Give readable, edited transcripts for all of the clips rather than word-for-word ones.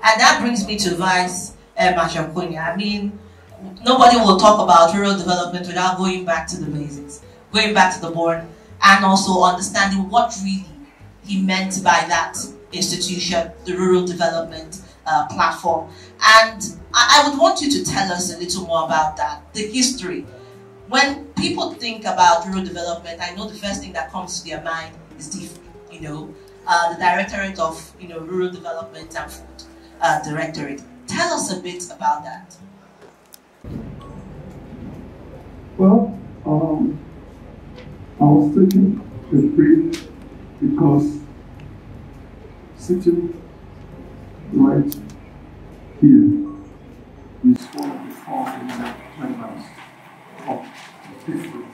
And that brings me to Vice Mashakunya. I mean, nobody will talk about rural development without going back to the basics, going back to the born, and also understanding what really he meant by that institution, the rural development platform. And I would want you to tell us a little more about that, the history. When people think about rural development, I know the first thing that comes to their mind is the Directorate of Rural Development and Food Directorate. Tell us a bit about that. Well, I was taking a break because sitting right here is one of the founding members of history.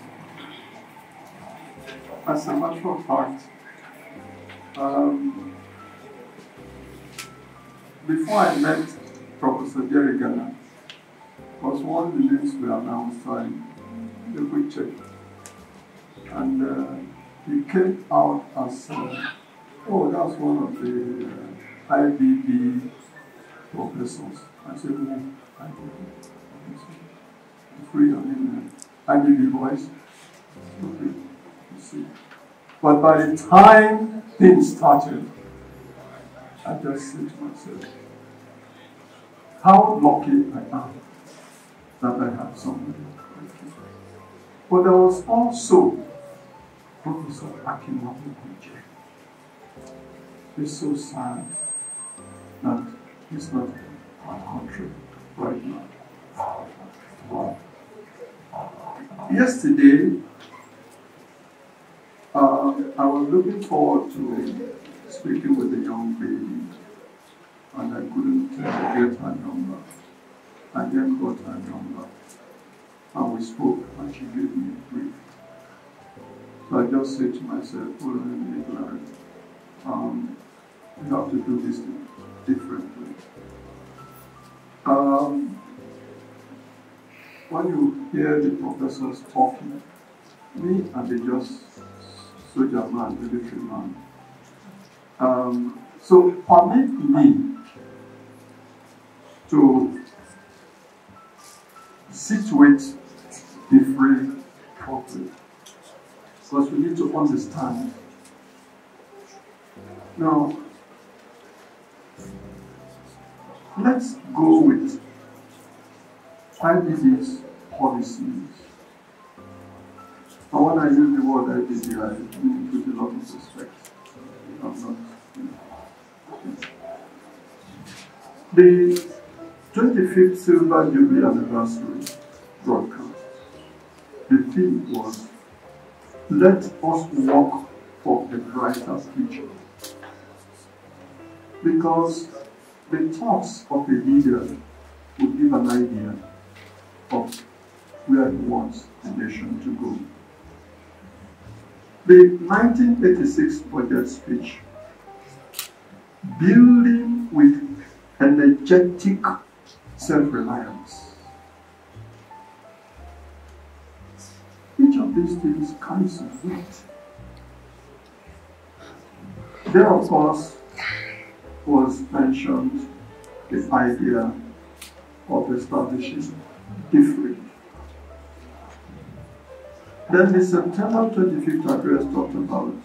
As a matter of fact, before I met Professor Jerry Ghana, was one of the names we announced in the quick check. And he came out as, that's one of the IBB professors. I said, IBB professor. Free, IBB boys. Okay, you see. But by the time things started, I just said to myself, how lucky I am that I have somebody. But there was also Professor Akinobu Kuche. It's so sad that he's not in our country right now. Wow. Yesterday, I was looking forward to speaking with a young lady, and I couldn't get her number. I then got her number, and we spoke, and she gave me a brief. So I just said to myself, hold on a minute, Larry. We have to do this differently. When you hear the professors talking, me and the just soldier man, military man. So permit me to situate the free properly, because we need to understand. Now, let's go with IBB's policies. And when I use the word IBB, I mean with a lot of respect. I'm not, The 25th Silver Jubilee Anniversary broadcast, the theme was, let us work for a brighter future. Because the thoughts of a leader would give an idea of where he wants the nation to go. The 1986 budget speech, building with energetic self-reliance. Each of these things carries a weight. There, of course, was mentioned the idea of establishing different. Then the September 25th address talked about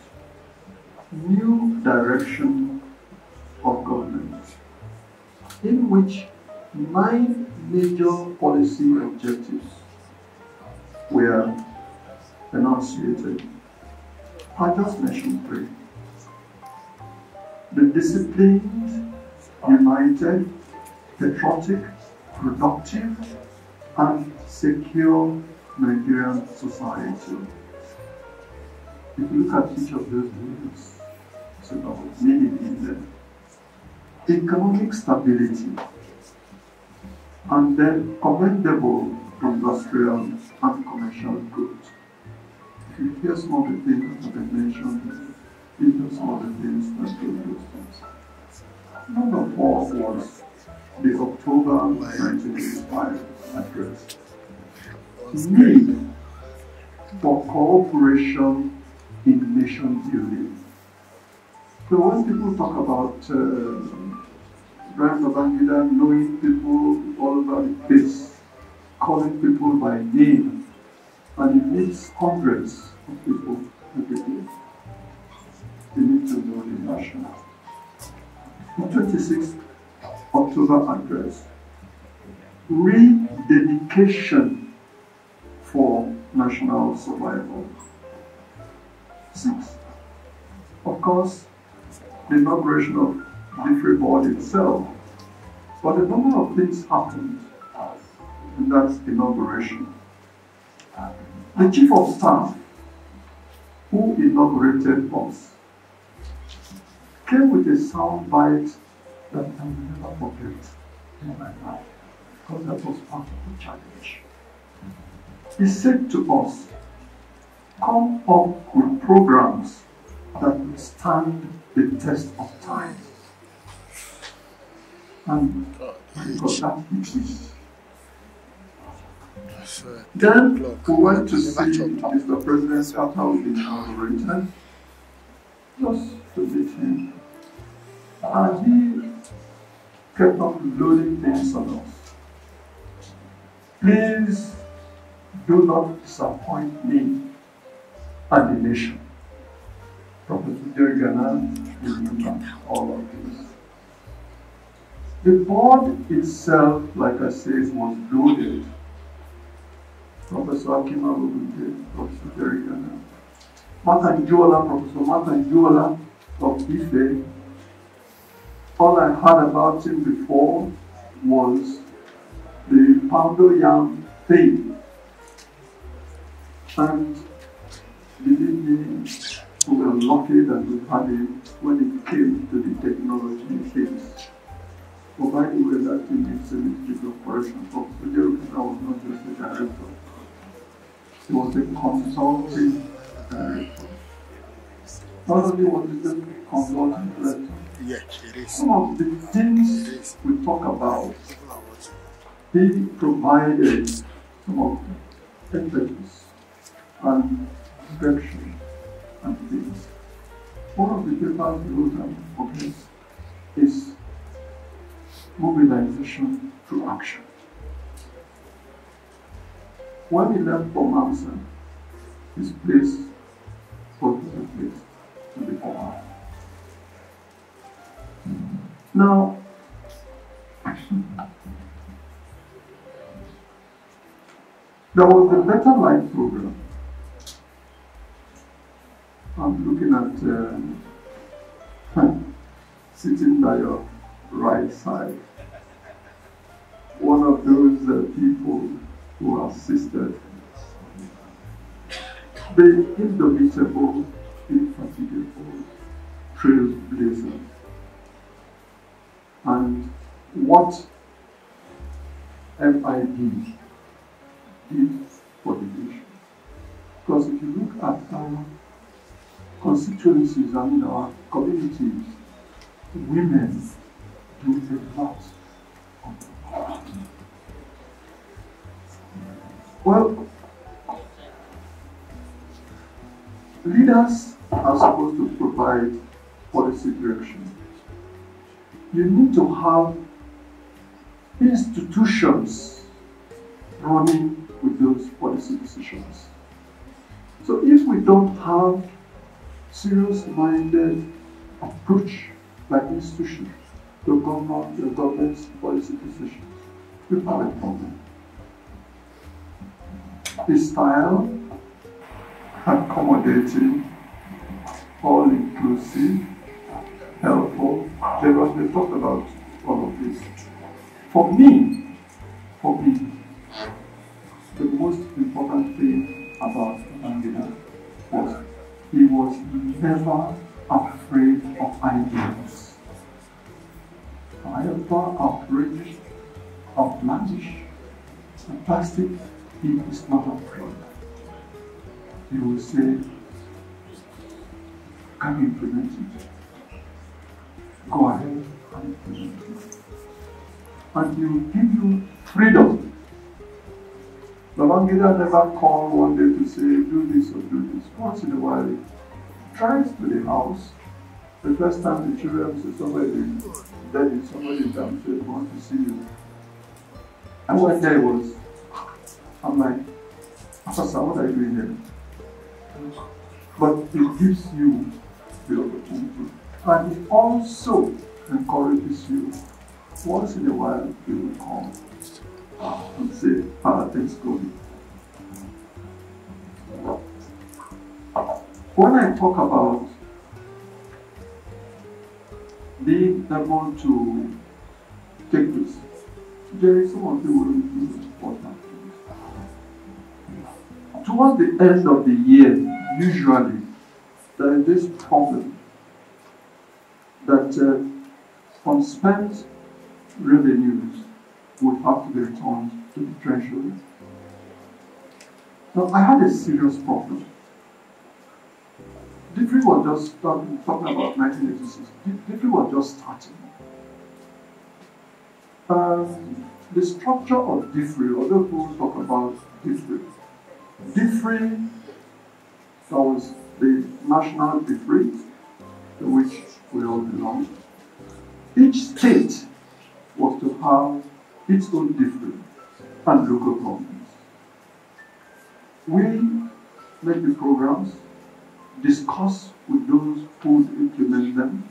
new direction of government, in which 9 major policy objectives were enunciated. I just mentioned 3. The disciplined, united, patriotic, productive, and secure Nigerian society. If you look at each of those areas, it's about meaning in them. Economic stability, and then commendable industrial and commercial growth. If you hear some of the things that I mentioned, these are some of the things that do those things. Number 4 was the October 1985 address. Need for cooperation in nation building. So when people talk about Brian Babangida knowing people all over the place, calling people by name, and he meets hundreds of people every day. They need to know the national. The 26th October address, rededication for national survival. 6. Of course, the inauguration of the free board itself, but a number of things happened in that inauguration. The Chief of Staff, who inaugurated us, came with a sound bite that I will never forget in my life, because that was part of the challenge. He said to us, come up with programs that will stand the test of time. And because that hit me. Then we went to see Mr. President after we inaugurated, just to meet him. And he kept on loading things on us. Please do not disappoint me and the nation. Professor Jerry Ghana will remember all of this. The board itself, like I said, was loaded. Professor Akima Lubunde, Professor Jerry Ghana, Professor Matanjuola of Ife. All I heard about him before was the poundo yam thing. And believe me, we were lucky that we had him when it came to the technology things. But by the way, that thing is a ministry of operation. Professor Jerry Ghana was not just a director. He was a consulting director. Not only was he just a consulting director, some of the things we talk about, he provided some of the expertise and direction and things. One of the papers we wrote about this is mobilization through action. When he left for Mamsa, his place was the place to be on. Now, there was the Better Life program. I'm looking at sitting by your right side. One of those people who assisted the indomitable, infatigable trailblazer. And what MIB did for the nation. Because if you look at our constituencies and our communities, women do a lot. Well, leaders are supposed to provide policy direction. You need to have institutions running with those policy decisions. So if we don't have serious-minded approach like institutions to govern the government's policy decisions, we have a problem. The style, accommodating, all-inclusive, helpful, they talked about all of this. For me, the most important thing about Babangida was he was never afraid of ideas. However outrageous, outlandish, fantastic, he is not afraid. He will say, can you implement it? Go ahead and implement it. And he will give you freedom. Babangida never called one day to say, do this or do this. Once in a while, he drives to the house. The first time the children say, somebody Then somebody downstairs wants to see you. And one day I'm like, Pastor, what are you doing here? But it gives you the opportunity. And it also encourages you. Once in a while, you will come and say, things going. When I talk about being able to take this, there is some of the way it is important. Towards the end of the year, usually, there is this problem that unspent revenues would have to be returned to the treasury. Now, I had a serious problem. DIFRI was just talking about 1986. DIFRI was just starting. The structure of DIFRI, although people talk about DIFRI, that was the national DIFRI to which we all belong. Each state was to have its own DIFRI and local governments. We make the programs, discuss with those who implement them.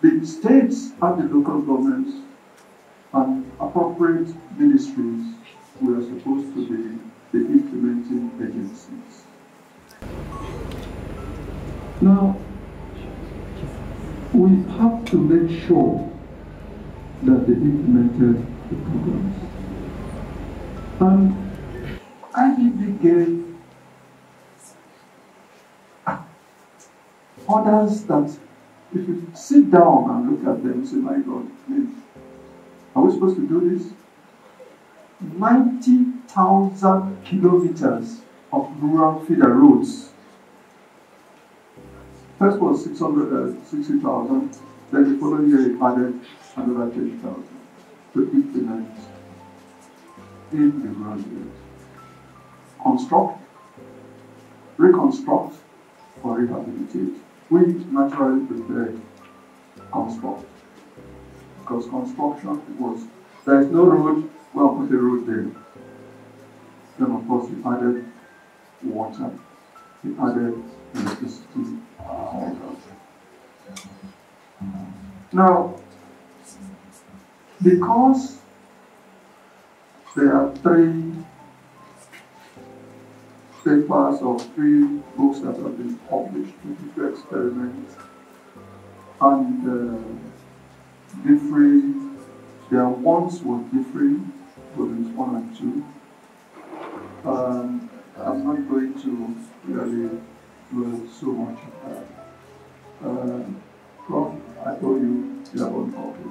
The states and the local governments and appropriate ministries were supposed to be the implementing agencies. Now, we have to make sure that they implemented the programs. And IBB gave orders that if you sit down and look at them and say, my God, are we supposed to do this? 90,000 kilometers of rural feeder roads. First was 660,000, then the following year it added another 10,000 to implement in the rural areas. Construct, reconstruct, or rehabilitate. We naturally prepared construct, because construction was, there is no road, well, put a road there. Then of course we added water, we added electricity. Now, because there are 3 papers or 3 books that have been published with the experiments, and DIFRI, there once was DIFRI, volumes 1 and 2. I'm not going to really dwell so much on that. Prof, I told you have one copy.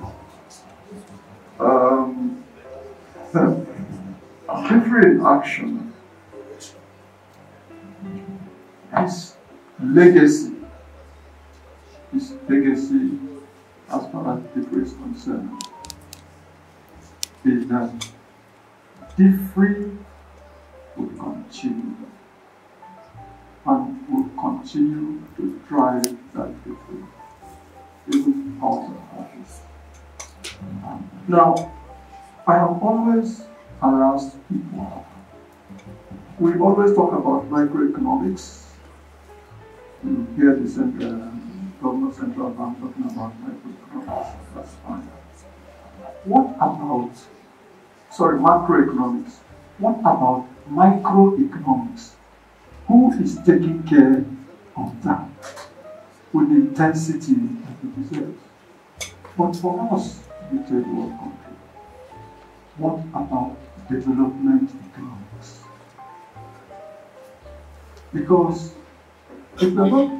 DIFRI in action. His legacy as far as DIFRI is concerned is that DIFRI would continue and will continue to drive that DIFRI even out of office. Now, I have always harassed people. We always talk about microeconomics. You hear the governor central bank talking about microeconomics. That's fine. What about, macroeconomics? What about microeconomics? Who is taking care of that with the intensity that it deserves? But for us, the third world country, what about development economics? Because if we're not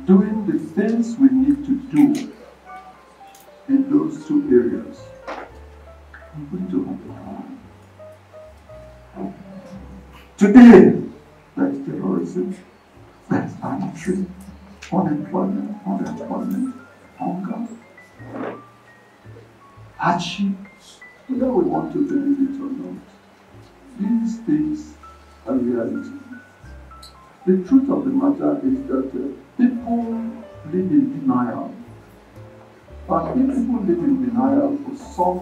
doing the things we need to do in those 2 areas, we're going to have a problem. Today, there is terrorism, there is banditry, unemployment, hunger, hardship, whether we want to believe it or not. These things are reality. The truth of the matter is that people live in denial. And if people live in denial for some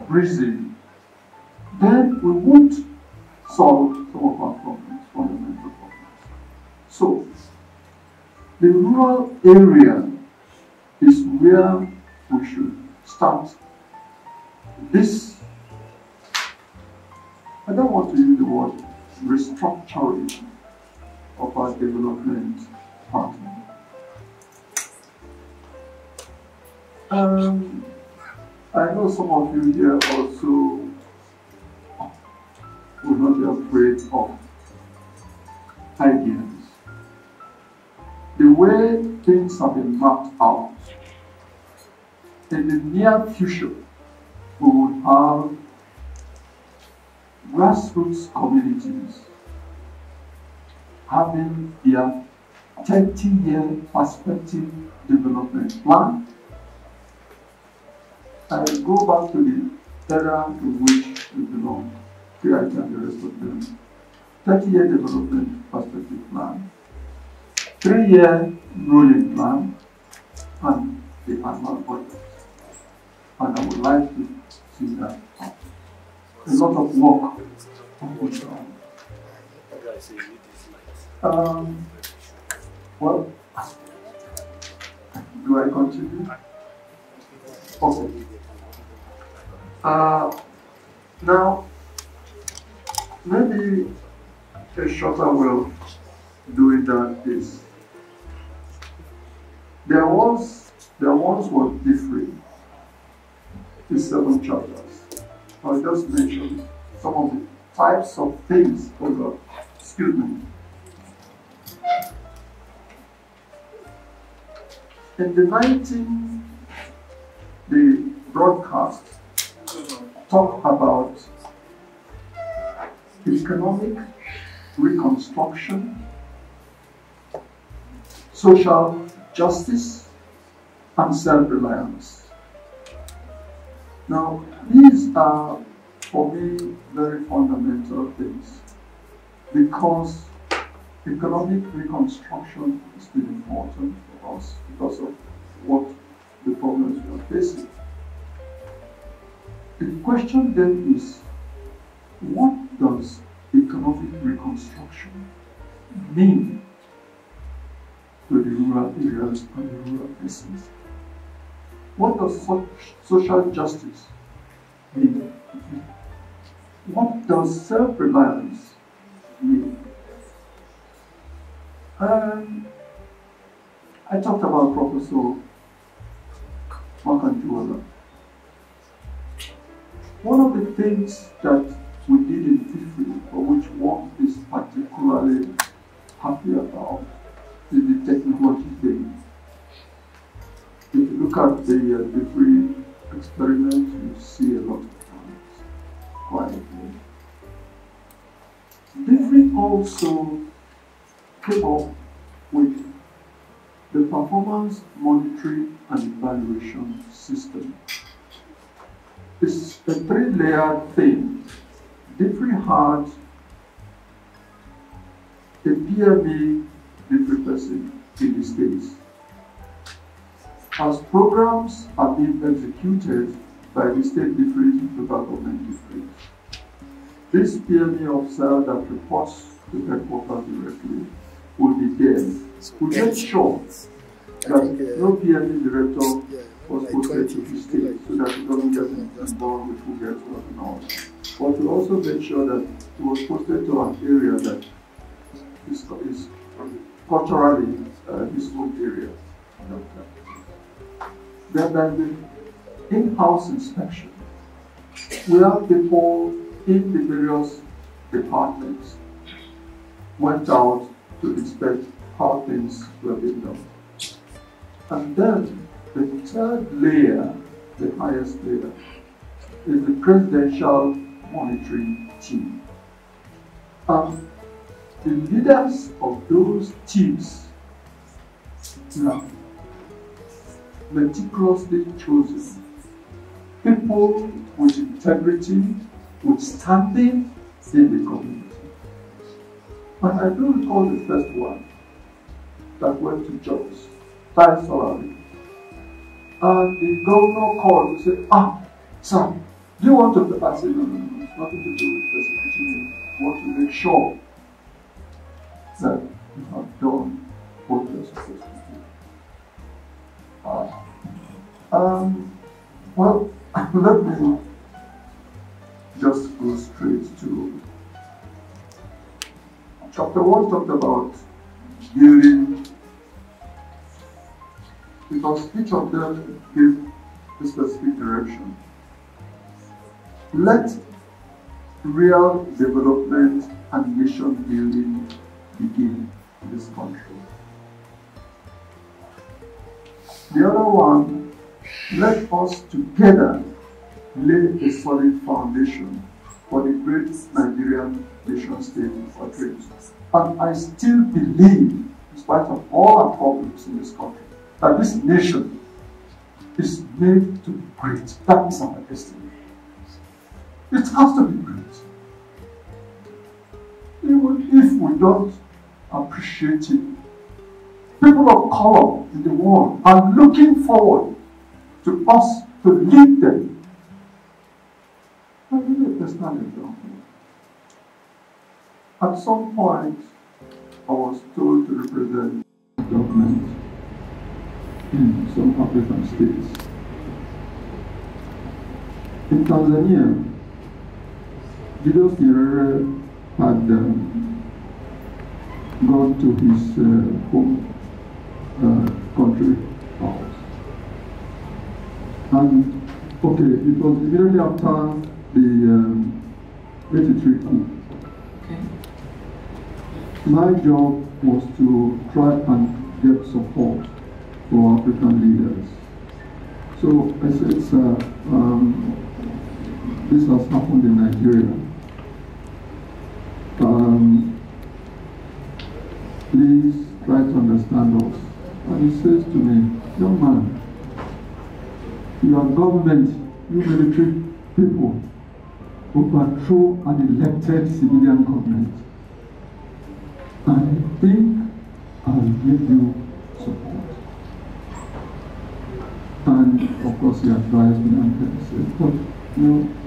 reason, then we won't solve some of our problems, fundamental problems. So, the rural area is where we should start this. I don't want to use the word restructuring of our development partner. I know some of you here also will not be afraid of ideas. The way things have been mapped out, in the near future, we will have grassroots communities having their 30-year perspective development plan. I go back to the era in which we belong, PIT and the rest of them. 30-year development perspective plan, 3-year rolling plan, and the annual budget. And I would like to see that happen. A lot of work was done. Well, do I continue? Okay. Now, maybe a shorter way of doing that is there once was different in 7 chapters. I'll just mention some of the types of things. Excuse me. In the broadcast talked about economic reconstruction, social justice, and self-reliance. Now, these are, for me, very fundamental things because economic reconstruction is still important for us because of what the problems we are facing. The question then is, what does economic reconstruction mean to the rural areas and the rural persons? What does social justice mean? What does self-reliance mean? I talked about Professor Makanjuola. One of the things that we did in TIFRI, for which one is particularly happy about, is the technology thing. If you look at the TIFRI experiment, you see a lot of times quietly. TIFRI also came up with the performance monitoring and evaluation system. It's a 3-layered thing. TIFRI had a PME TIFRI person in the States. As programs are being executed by the state TIFRIs and local government TIFRIs, this PME officer that reports to headquarters directly will be there. We make sure that no PME director was posted to the state so that it doesn't get involved with who gets what and all. But we also make sure that it was posted to an area that is culturally his own area. Then there's the in-house inspection. We have people in the various departments went out to inspect how things were being done. And then the 3rd layer, the highest layer, is the presidential monitoring team. And the leaders of those teams are meticulously chosen. People with integrity, with standing in the community. And I do recall the first one. that went to jobs, tight salary. And the governor called and said, sir, do you want to? I said, no, it's nothing to do with persecuting me. I want to make sure that you have done what you're supposed to do. Well, let me just go straight to chapter 1 talked about healing, because each of them gave a specific direction. Let real development and nation building begin in this country. The other one, let us together lay a solid foundation for the great Nigerian nation state portrait. And I still believe, in spite of all our problems in this country, that this nation is made to be great. That is our destiny. It has to be great. Even if we don't appreciate it, people of color in the world are looking forward to us to lead them. I give a personal example. At some point, I was told to represent the government in some African states. In Tanzania, Julius Nyerere had gone to his home country house. And, okay, it was immediately after the 83 coup. Okay. My job was to try and get support for African leaders. So I said, sir, this has happened in Nigeria. Please try to understand us. And he says to me, young man, your government, you military people, overthrow an elected civilian government. I think I'll give you support. And of course he advised me and said, but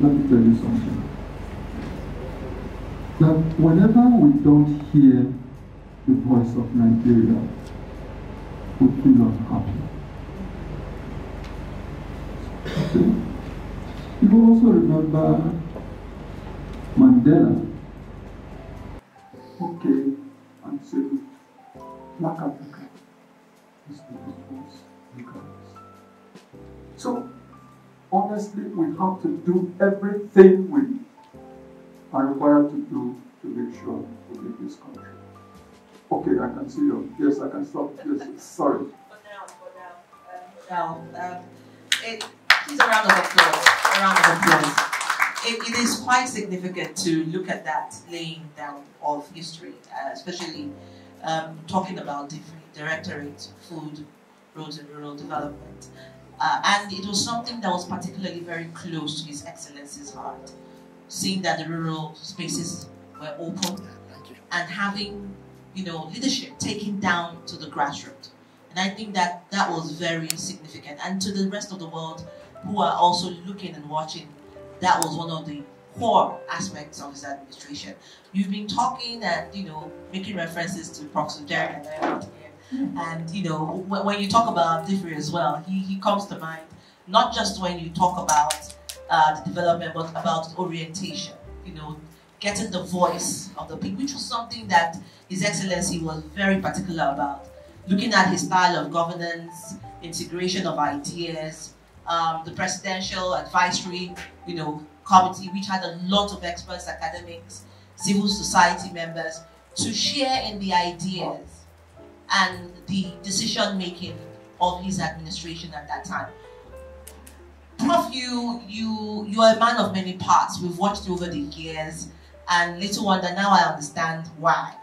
let me tell you something. That whenever we don't hear the voice of Nigeria, we feel unhappy. Okay. You also remember Mandela. Okay, and said, Black Africa is the people's regardless. So, honestly, we have to do everything we are required to do to make sure we make this country. Okay, I can see you. Yes, I can stop. Yes, sorry. For now, please a round of applause. A round of applause. It is quite significant to look at that laying down of history, especially talking about Directorate, Food, Roads and Rural Development. And it was something that was particularly very close to His Excellency's heart, seeing that the rural spaces were open and having, leadership taken down to the grassroots. And I think that that was very significant. And to the rest of the world who are also looking and watching, that was one of the core aspects of his administration. You've been talking and, making references to Professor Jerry and I out here. And, when you talk about Diffie as well, he comes to mind, not just when you talk about the development, but about orientation, getting the voice of the people, which was something that His Excellency was very particular about. Looking at his style of governance, integration of ideas, the presidential advisory, committee, which had a lot of experts, academics, civil society members, to share in the ideas and the decision-making of his administration at that time. Prof, you are a man of many parts. We've watched over the years, and little wonder now I understand why,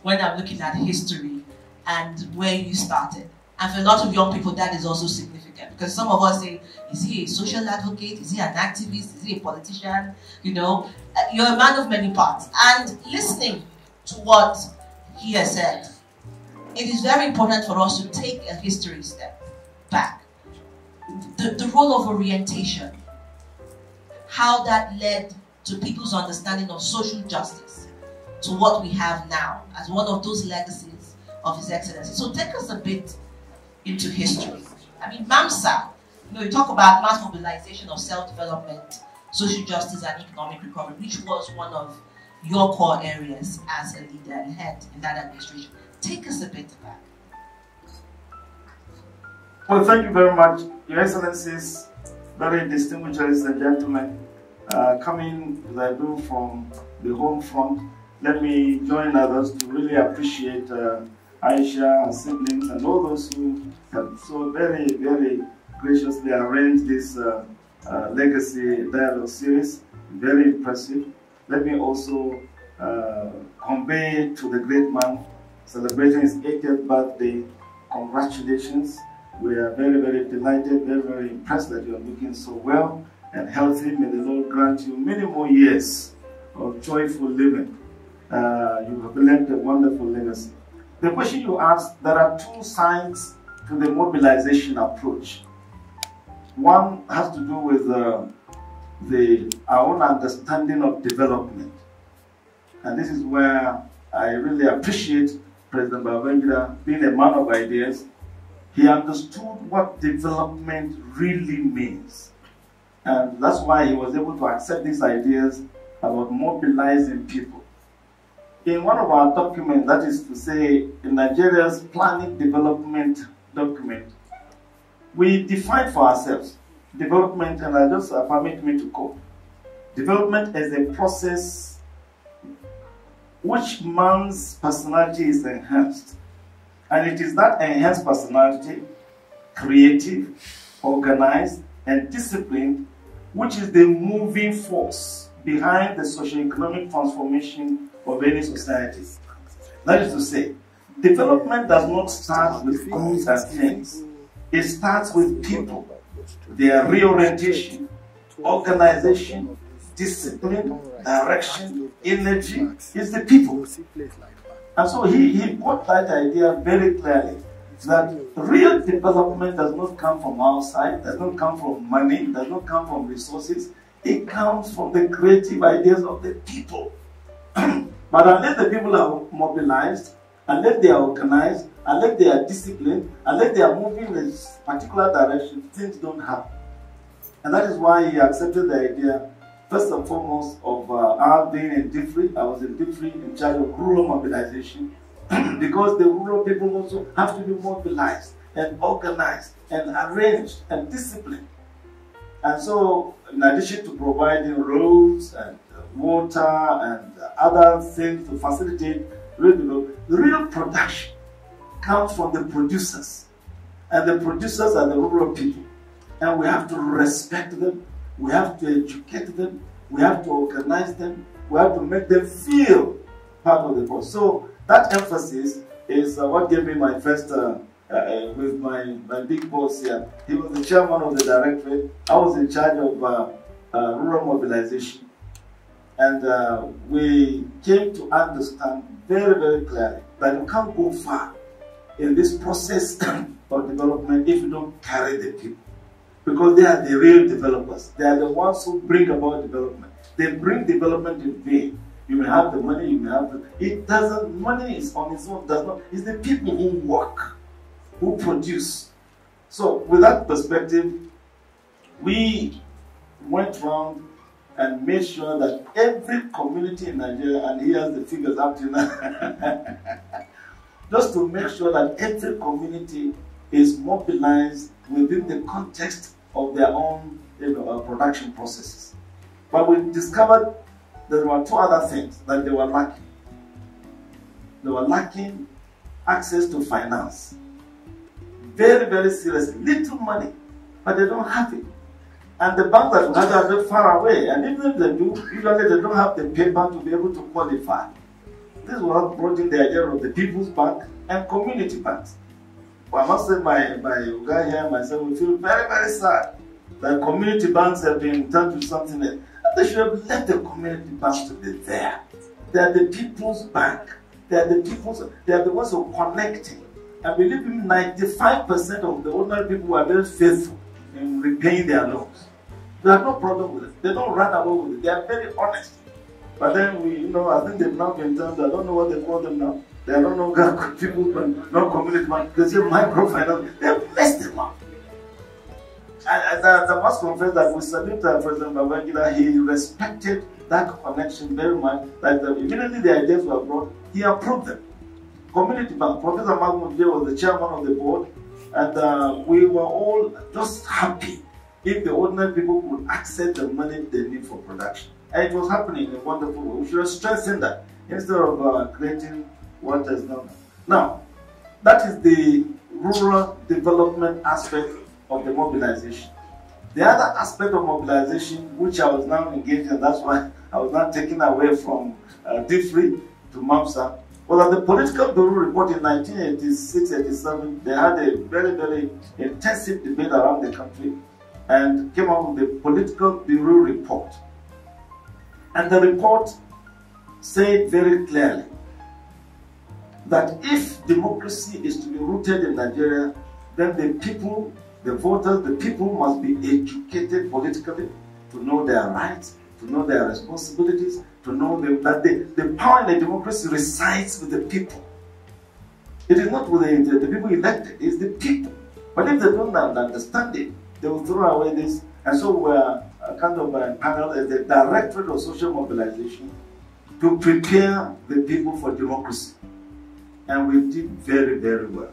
when I'm looking at history and where you started. And for a lot of young people, that is also significant, because some of us say, is he a social advocate? Is he an activist? Is he a politician? You're a man of many parts. And listening to what he has said, it is very important for us to take a history step back. The role of orientation, how that led to people's understanding of social justice, to what we have now as one of those legacies of His Excellency. So take us a bit into history. I mean, MAMSA, you talk about mass mobilization of self-development, social justice and economic recovery, which was one of your core areas as a leader and head in that administration. Take us a bit back. Well, thank you very much, Your Excellencies, very distinguished ladies and gentlemen. Coming as I do from the home front, let me join others to really appreciate Aisha, her siblings, and all those who have so very, very graciously arranged this Legacy Dialogue series. Very impressive. Let me also convey to the great man celebrating his 80th birthday, congratulations. We are very, very delighted, very, very impressed that you are looking so well and healthy. May the Lord grant you many more years of joyful living. You have left a wonderful legacy. The question you asked, there are two sides to the mobilization approach. One has to do with our own understanding of development. And this is where I really appreciate President Babangida being a man of ideas. He understood what development really means. And that's why he was able to accept these ideas about mobilizing people. In one of our documents, that is to say, in Nigeria's planning development document, we define for ourselves development, and I just permit me to quote, development as a process which man's personality is enhanced. And it is that enhanced personality, creative, organized, and disciplined, which is the moving force behind the socio-economic transformation of any society. That is to say, development does not start with goods and things. It starts with people, their reorientation, organization, discipline, direction, energy is the people. And so he got that idea very clearly, that real development does not come from outside, does not come from money, does not come from resources. It comes from the creative ideas of the people. But unless the people are mobilized, unless they are organized, unless they are disciplined, unless they are moving in a particular direction, things don't happen. And that is why he accepted the idea, first and foremost, of our being in DIFRI. I was in DIFRI in charge of rural mobilization, because the rural people also have to be mobilized and organized and arranged and disciplined. And so, in addition to providing roads and water and other things to facilitate real production comes from the producers. And the producers are the rural people. And we have to respect them, we have to educate them, we have to organize them, we have to make them feel part of the process. So that emphasis is what gave me my first, with my big boss here. He was the chairman of the directorate. I was in charge of rural mobilization. And we came to understand very, very clearly that you can't go far in this process of development if you don't carry the people. Because they are the real developers. They are the ones who bring about development. They bring development in vain. You may have the money, you may have the... It doesn't... Money is on its own, does not... It's the people who work, who produce. So, with that perspective, we went around and made sure that every community in Nigeria, and here's the figures up to now, just to make sure that every community is mobilized within the context of their own production processes. But we discovered there were two other things that they were lacking. They were lacking access to finance. Very, very serious. Little money, but they don't have it. And the banks that we have are very far away. And even if they do, usually they don't have the paper to be able to qualify. This is what brought in the idea of the People's Bank and community banks. Well, I must say my guy here and myself, we feel very, very sad that community banks have been turned to something else. They should have left the community banks to be there. They are the people's bank. They are the people's, they are the ones who are connecting. I believe 95% of the ordinary people were very faithful in repaying their loans. They have no problem with it. They don't run away with it. They are very honest. But then I think they've now been termed, I don't know what they call them now. They are no longer people, no community man. They say microfinance. They have messed them up. And I must confess that we salute President Babangida. He respected that connection very much. That immediately the ideas were brought, he approved them. Community Bank, Professor Mahmoud was the chairman of the board, and we were all just happy if the ordinary people could access the money they need for production. And it was happening in a wonderful way. We should have strengthened that instead of creating what is known. Now, that is the rural development aspect of the mobilization. The other aspect of mobilization, which I was now engaged in, that's why I was not taken away from DFRI to MAMSA, was that the Political Bureau report in 1986-87, they had a very, very intensive debate around the country and came out with the Political Bureau report. And the report said very clearly that if democracy is to be rooted in Nigeria, then the people, the voters, the people must be educated politically to know their rights, to know their responsibilities, to know that the power in a democracy resides with the people. It is not with the people elected, it's the people. But if they don't understand it, they will throw away this. And so we're kind of a panel as the Directorate of Social Mobilization to prepare the people for democracy. And we did very, very well.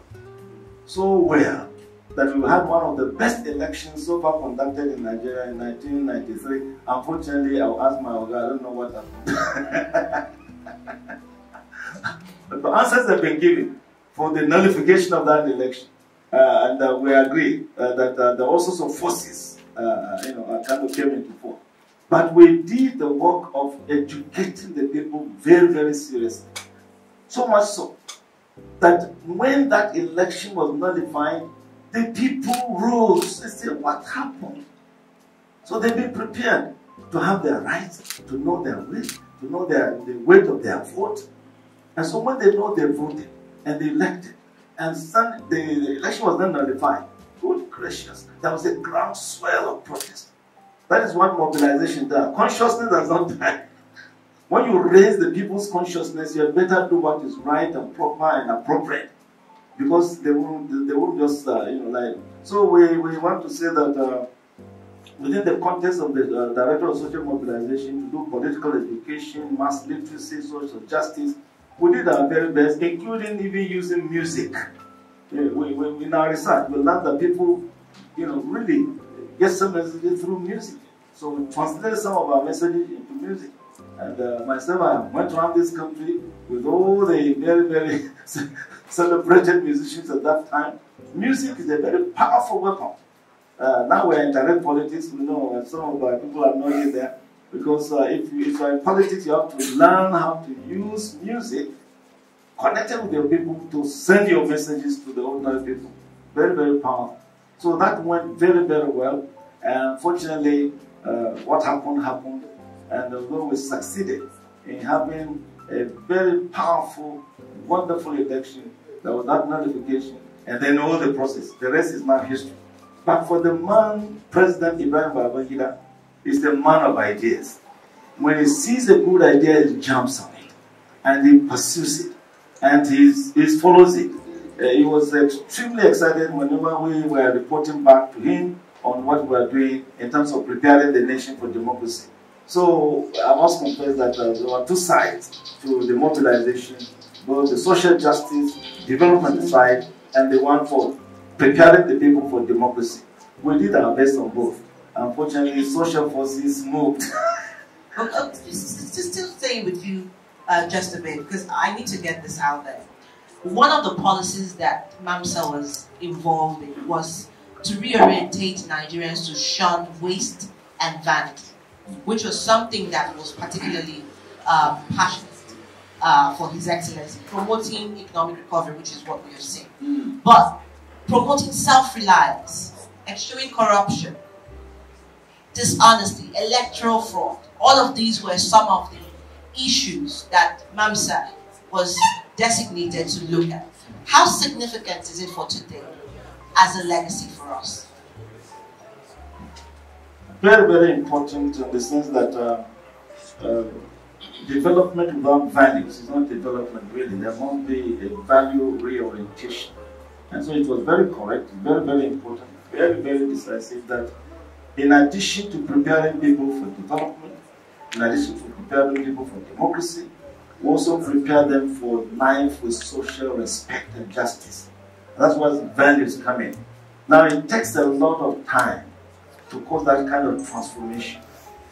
So well that we had one of the best elections so far conducted in Nigeria in 1993. Unfortunately, I'll ask my Oga, I don't know what happened. But the answers have been given for the nullification of that election. And we agree that there are all sorts of forces, kind of came into force. But we did the work of educating the people very, very seriously. So much so that when that election was nullified, the people rose and said, what happened? So they've been prepared to have their rights, to know their weight, to know the weight of their vote. And so when they know they voted and they elected, and the election was then nullified, good gracious, there was a groundswell of protest. That is what mobilization does. Consciousness does not die. When you raise the people's consciousness, you had better do what is right and proper and appropriate. Because they won't just, lie. So we want to say that within the context of the Director of Social Mobilization, to do political education, mass literacy, social justice, we did our very best, including even using music. In our research, we learned that people, really get some messages through music. So we translated some of our messages into music. And myself, I went around this country with all the very, very celebrated musicians at that time. Music is a very powerful weapon. Now we're in direct politics, some of our people are not in there. Because if you're in politics, you have to learn how to use music connected with your people to send your messages to the ordinary people. Very, very powerful. So that went very, very well. And fortunately, what happened. And although we succeeded in having a very powerful, wonderful election, there was that nullification, and then all the process. The rest is now history. But for the man, President Ibrahim Babangida, is the man of ideas. When he sees a good idea, he jumps on it, and he pursues it, and he follows it. He was extremely excited whenever we were reporting back to him on what we were doing in terms of preparing the nation for democracy. So I must confess that there were two sides to the mobilization, both the social justice, development side, and the one for preparing the people for democracy. We did our best on both. Unfortunately, social forces moved. Still staying with you just a bit, because I need to get this out there. One of the policies that MAMSA was involved in was to reorientate Nigerians to shun waste and vanity, which was something that was particularly passionate for His Excellency, promoting economic recovery, which is what we have seen. But promoting self-reliance, eschewing corruption, dishonesty, electoral fraud, all of these were some of the issues that MAMSA was designated to look at. How significant is it for today as a legacy for us? Very, very important in the sense that development without values is not development really. There must be a value reorientation. And so it was very correct, very, very important, very, very decisive that in addition to preparing people for development, in addition to preparing people for democracy, we also prepare them for life with social respect and justice. And that's where values come in. Now it takes a lot of time to cause that kind of transformation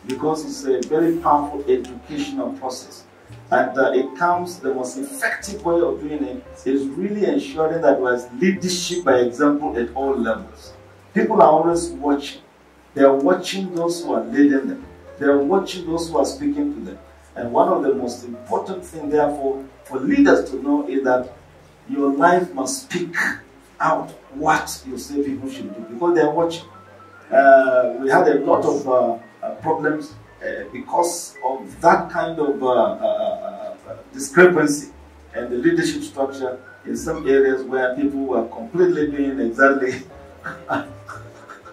because it's a very powerful educational process. And the most effective way of doing it is really ensuring that there's leadership by example at all levels. People are always watching. They are watching those who are leading them. They are watching those who are speaking to them. And one of the most important things, therefore, for leaders to know is that your life must speak out what you say people should do because they are watching. We had a lot of problems because of that kind of discrepancy and the leadership structure in some areas where people were completely doing exactly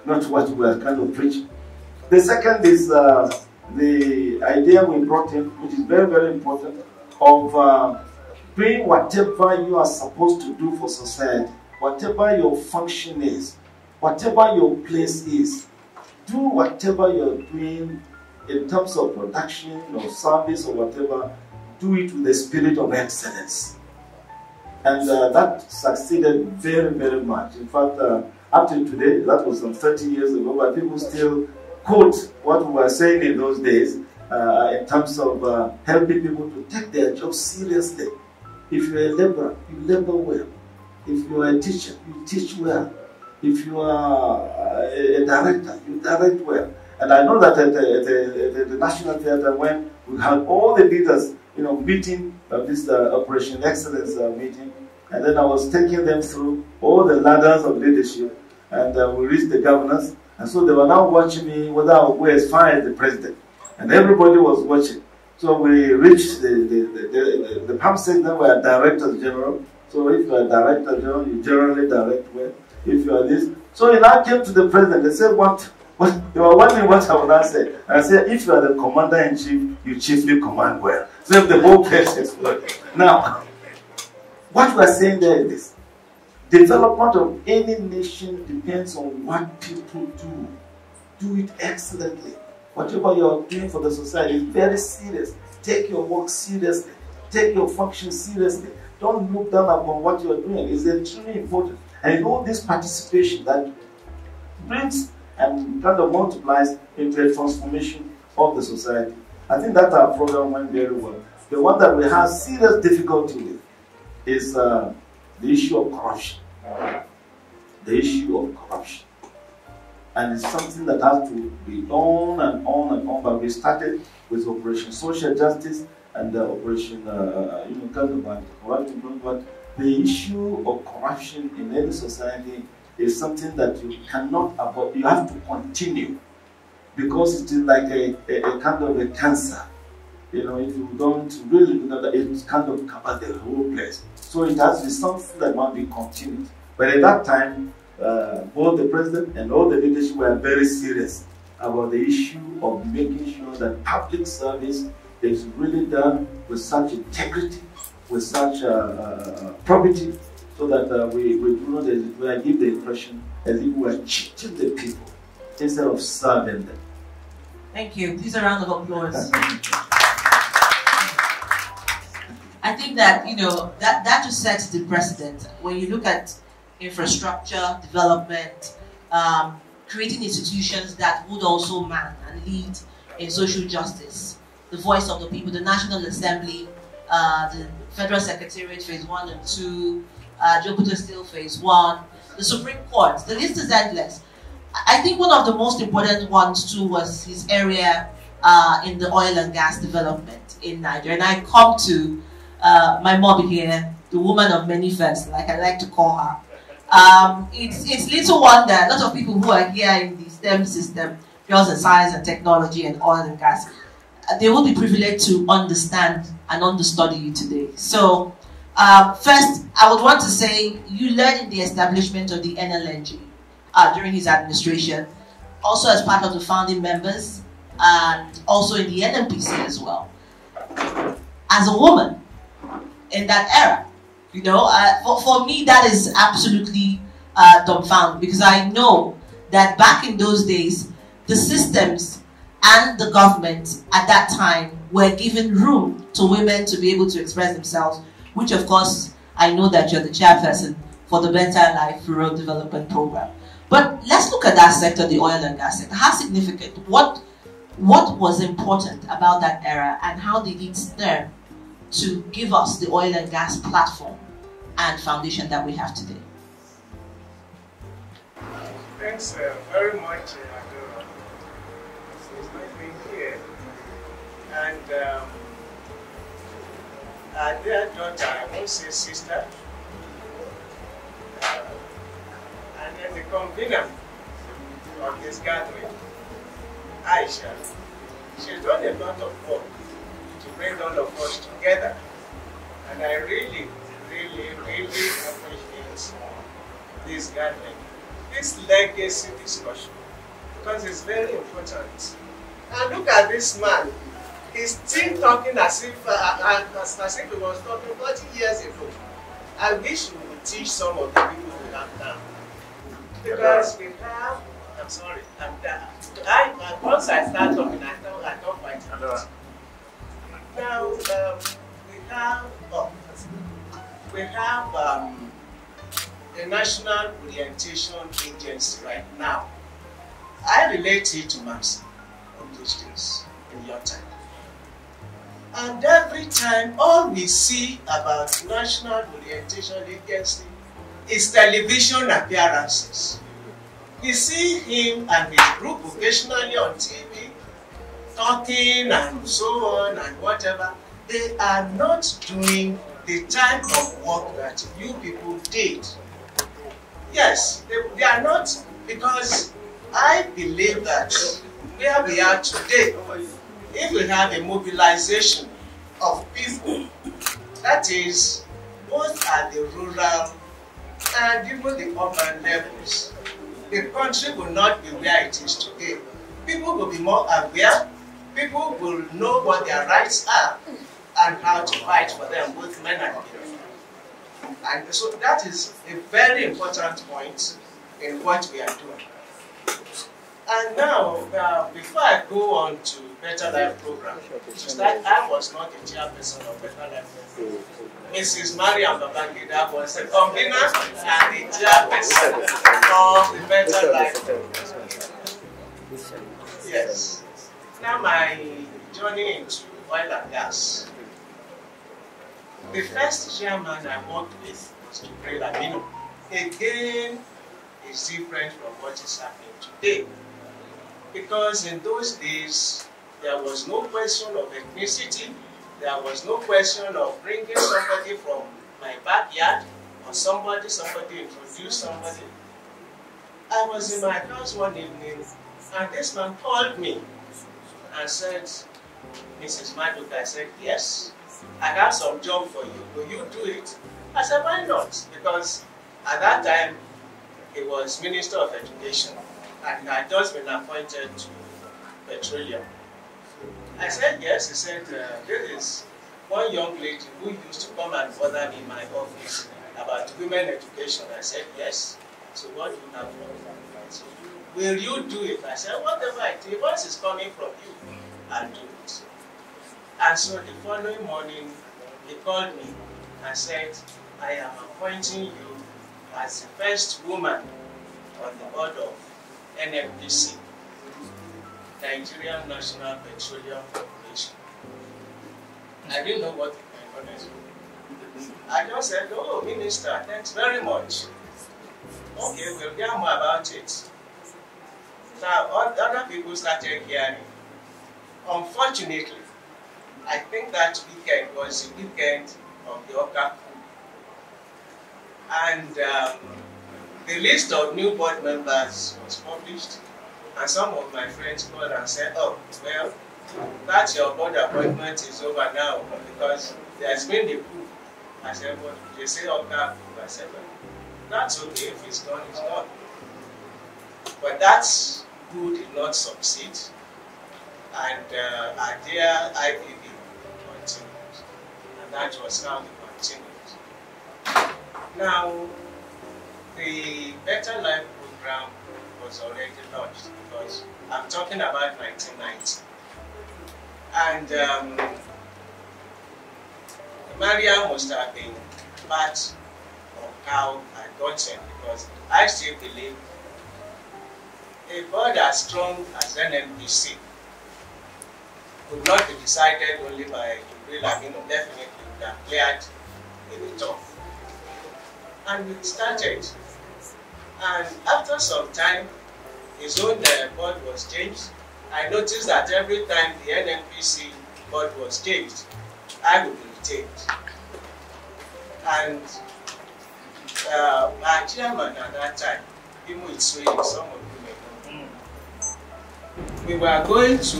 not what we are kind of preaching. The second is the idea we brought in, which is very, very important, of doing whatever you are supposed to do for society, whatever your function is, whatever your place is. Do whatever you're doing in terms of production or service or whatever, do it with the spirit of excellence. And that succeeded very, very much. In fact, up to today, that was some 30 years ago, but people still quote what we were saying in those days in terms of helping people to take their job seriously. If you're a laborer, you labor well. If you are a teacher, you teach well. If you are a director, you direct well. And I know that at the National Theatre, when we had all the leaders, meeting this Operation Excellence meeting, and then I was taking them through all the ladders of leadership, and we reached the governors, and so they were now watching me whether I would go as far as the president, and everybody was watching. So we reached the pump section where directors general. So if you are director general, you generally direct well. If you are this, so when I came to the president, they said, "What? You are wondering what I would not say." And I said, "If you are the commander-in-chief, you chiefly command well." So the whole place exploded. Now, what we are saying there is this: development of any nation depends on what people do. Do it excellently. Whatever you are doing for the society is very serious. Take your work seriously. Take your function seriously. Don't look down upon what you are doing. It's extremely important. And in all this participation that brings and kind of multiplies into a transformation of the society. I think that our program went very well. The one that we have serious difficulty with is the issue of corruption. The issue of corruption. And it's something that has to be on and on and on. But we started with Operation Social Justice and Operation corruption. But the issue of corruption in any society is something that you cannot avoid. You have to continue because it is like a kind of a cancer. If you don't really do that, it kind of covers the whole place. So it has to be something that must be continued. But at that time, both the president and all the leadership were very serious about the issue of making sure that public service is really done with such integrity, with such probity, so that we do not give the impression as if we are cheating the people instead of serving them. Thank you. Please a round of applause. I think that that just sets the precedent. When you look at infrastructure, development, creating institutions that would also man and lead in social justice, the voice of the people, the National Assembly, the Federal Secretariat Phase 1 and 2, Jobuto Steel Phase 1, the Supreme Court. The list is endless. I think one of the most important ones too was his area in the oil and gas development in Nigeria. And I come to my mom here, the woman of many firsts, like I like to call her. It's little wonder a lot of people who are here in the STEM system, girls in science and technology and oil and gas, they will be privileged to understand and understudy you today. So First, I would want to say you led in the establishment of the NLNG during his administration, also as part of the founding members, and also in the NMPC as well. As a woman in that era, you know, for me that is absolutely dumbfounding, because I know that back in those days, the systems and the government at that time were giving room to women to be able to express themselves, which of course, I know that you're the chairperson for the Better Life Rural Development Program. But let's look at that sector, the oil and gas sector. How significant, what was important about that era, and how did it serve to give us the oil and gas platform and foundation that we have today? Thanks very much, Adora. It's nice being here. And our dear daughter, I won't say sister, and then the convener of this gathering, Aisha, she's done a lot of work to bring all of us together. And I really, really, really appreciate this gathering, this legacy discussion, because it's very important. And look at this man. He's still talking as if he was talking 40 years ago. I wish we would teach some of the people we have now. Because we have, I'm sorry, once I start talking, I don't quite know. Now, we have a National Orientation Agency right now. I relate it to MAMSA of those days in your time. And every time, all we see about National Orientation Agency is television appearances. We see him and his group occasionally on TV, talking and so on and whatever. They are not doing the type of work that you people did. Yes, they are not, because I believe that where we are today, if we have a mobilization of people, that is, both at the rural and even the urban levels, the country will not be where it is today. People will be more aware, people will know what their rights are and how to fight for them, both men and women. And so that is a very important point in what we are doing. And now, before I go on to Better Life Program, to start, I was not the chairperson of Better Life Program. Mrs. Mariam Babangida was the convener and the chairperson of the Better Life Program. Yes. Now my journey into oil and gas. The first chairman I worked with was Jibril Aminu. Again, it's different from what is happening today. Because in those days, there was no question of ethnicity, there was no question of bringing somebody from my backyard, or somebody introduced somebody. I was in my house one evening, and this man called me and said, Mrs. Maduka, I said, yes, I have some job for you. Will you do it? I said, why not? Because at that time, he was Minister of Education, and he had just been appointed to Petroleum. I said, yes. He said, there is one young lady who used to come and bother me in my office about women education. I said, yes. So what do you have for me? So, will you do it? I said, whatever I do, once it's coming from you, I'll do it. And so the following morning, he called me and said, I am appointing you as the first woman on the board of NMPC, Nigerian National Petroleum Corporation. I didn't know what it meant, honestly. I just said, oh, Minister, thanks very much. Okay, we'll hear more about it. Now, other people started hearing. Unfortunately, I think that weekend was the weekend of the Oka coup. And the list of new board members was published, and some of my friends called and said, oh, well, that your board appointment is over now because there's been the coup I said, well, they say Oga, I said, well, that's okay, if it's done, it's done. But that coup did not succeed, and our dear IBB continued, and that was how we continued. Now, the Better Life program was already launched, because I'm talking about 1990. And Maria must have been part of how I got in, because I still believe a board as strong as NNPC could not be decided only by Jibril Aminu. Definitely would have cleared a bit off. And we started. And after some time, his own board was changed. I noticed that every time the NNPC board was changed, I would be retained. And our chairman at that time, Imo Itswede, some of you may know, we were going to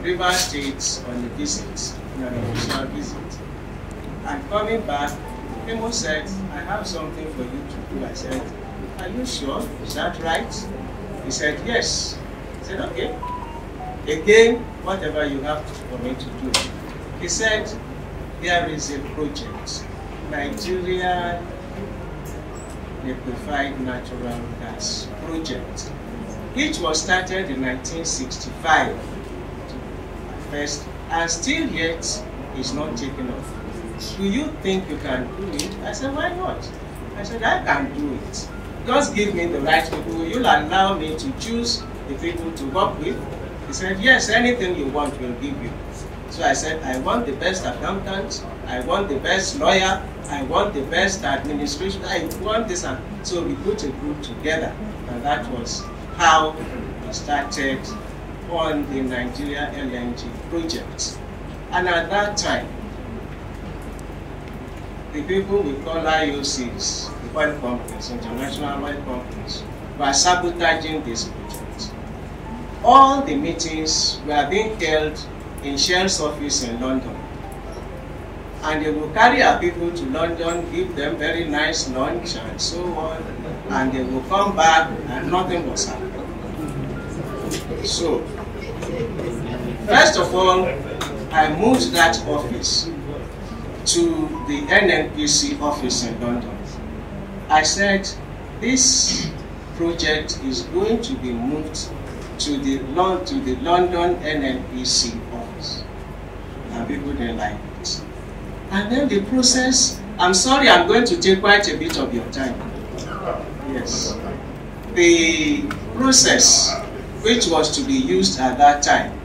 River State on a visit, an official visit. And coming back, Imo said, I have something for you to do. I said, are you sure? Is that right? He said, yes. I said, okay. Again, whatever you have for me to do. He said, there is a project, Nigeria Liquefied Natural Gas Project, which was started in 1965 at first, and still yet is not taken off. Do you think you can do it? I said, why not? I said, I can do it. Just give me the right people. You'll allow me to choose the people to work with. He said, yes, anything you want, we'll give you. So I said, I want the best accountant, I want the best lawyer, I want the best administration, I want this. And so we put a group together, and that was how we started on the Nigeria LNG project. And at that time, the people we call IOCs, the oil companies, international oil companies, were sabotaging this project. All the meetings were being held in Shell's office in London. And they will carry our people to London, give them very nice lunch and so on, and they will come back and nothing was happening. So, first of all, I moved that office to the NNPC office in London. I said, this project is going to be moved to the London NNPC office. And people didn't like it. And then the process, I'm sorry, I'm going to take quite a bit of your time. Yes. The process which was to be used at that time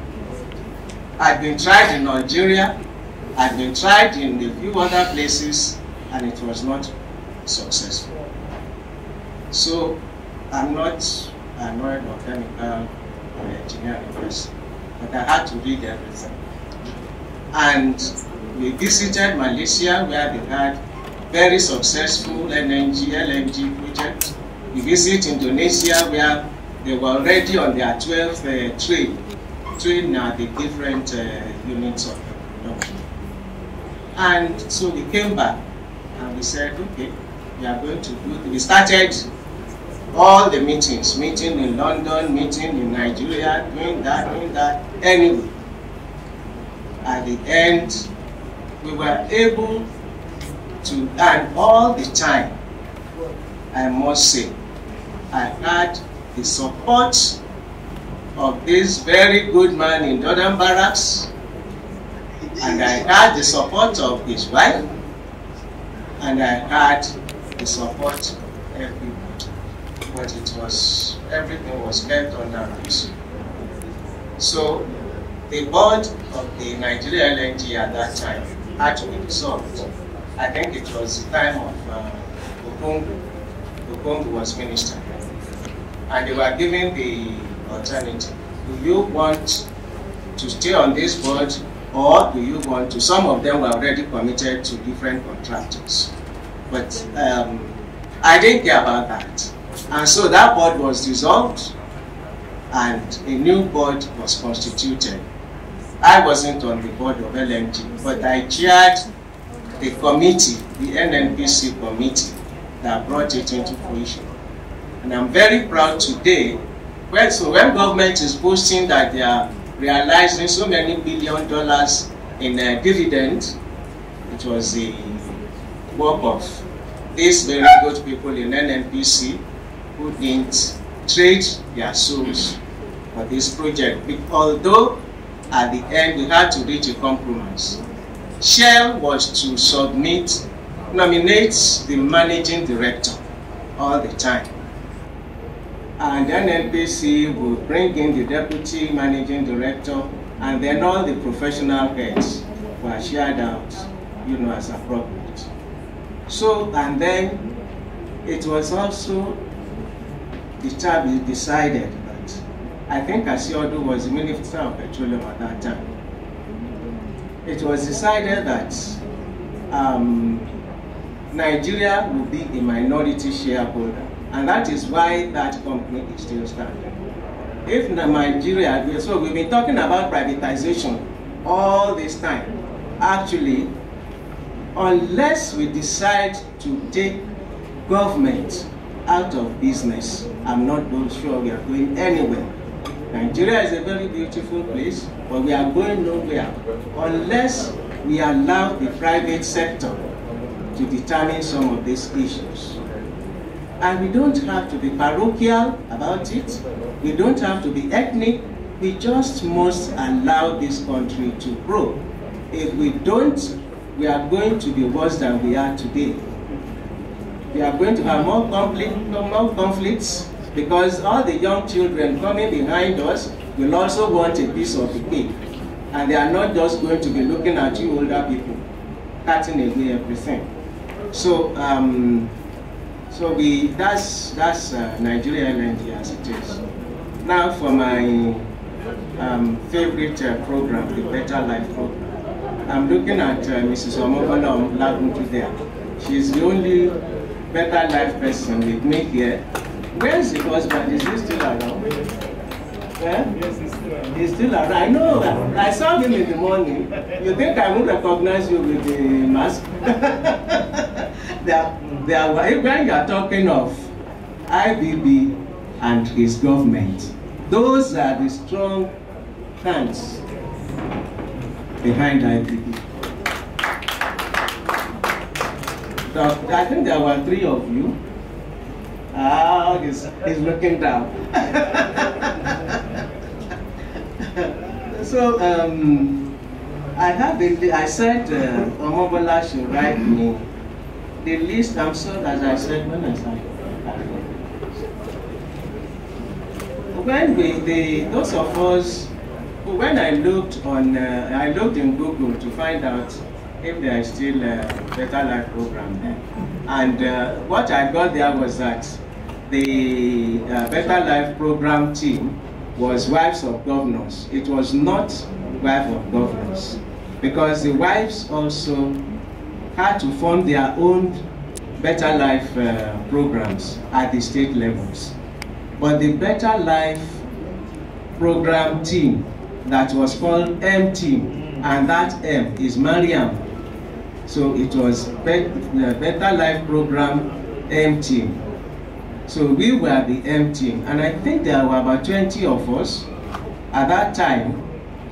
had been tried in Nigeria, had been tried in a few other places, and it was not successful. So I'm not annoyed or chemical or engineering person, but I had to read everything. And we visited Malaysia, where they had very successful LNG project. We visited Indonesia, where they were already on their 12th train at the different units of production. And so we came back and we said, okay, we are going to do, we started all the meetings, meeting in London, meeting in Nigeria, doing that. Anyway, at the end, we were able to, and all the time, I must say, I had the support of this very good man in Jordan Barracks, and I had the support of his wife, and I had the support of everybody. But it was, everything was kept under wraps. So the board of the Nigeria LNG at that time had to be dissolved. I think it was the time of Okongu was minister. And they were given the alternative. Do you want to stay on this board, or do you want to? Some of them were already committed to different contractors. But I didn't care about that. And so that board was dissolved and a new board was constituted. I wasn't on the board of LNG, but I chaired the committee, the NNPC committee that brought it into fruition. And I'm very proud today, when government is boasting that they are realizing so many $1 billion in dividends, it was the work of these very good people in NNPC who didn't trade their souls for this project. Although at the end we had to reach a compromise. Shell was to nominate the managing director all the time. And NNPC will bring in the deputy managing director, and then all the professional heads were shared out, as appropriate. So, and then it was also decided that, I think Asiodu was the Minister of Petroleum at that time. It was decided that Nigeria will be a minority shareholder, and that is why that company is still standing. If Nigeria, so we've been talking about privatization all this time. Actually, unless we decide to take government out of business, I'm not sure we are going anywhere. Nigeria is a very beautiful place, but we are going nowhere unless we allow the private sector to determine some of these issues. And we don't have to be parochial about it. We don't have to be ethnic. We just must allow this country to grow. If we don't, we are going to be worse than we are today. We are going to have more conflicts, because all the young children coming behind us will also want a piece of the cake. And they are not just going to be looking at you older people, cutting away everything. So, that's Nigeria LNG as it is. Now for my favorite program, the Better Life program. I'm looking at Mrs. Omobola Lagunju there. She's the only Better Life person with me here. Where's the husband? Is he still around? Yeah? Yes, he's still around. He's still around. I know. I saw him in the morning. You think I won't recognize you with the mask? When you are talking of IBB and his government, those are the strong hands behind IBB. I think there were 3 of you. He's looking down. So I said Omobola should write me the list. I'm sorry, as I said when I started. When those of us, when I looked in Google to find out if there is still a Better Life program there. And what I got there was that the Better Life program team was wives of governors. It was not wives of governors, because the wives also had to form their own Better Life programs at the state levels. But the Better Life program team that was called M team, and that M is Mariam. So it was the Better Life program M team. So we were the M team, and I think there were about 20 of us at that time.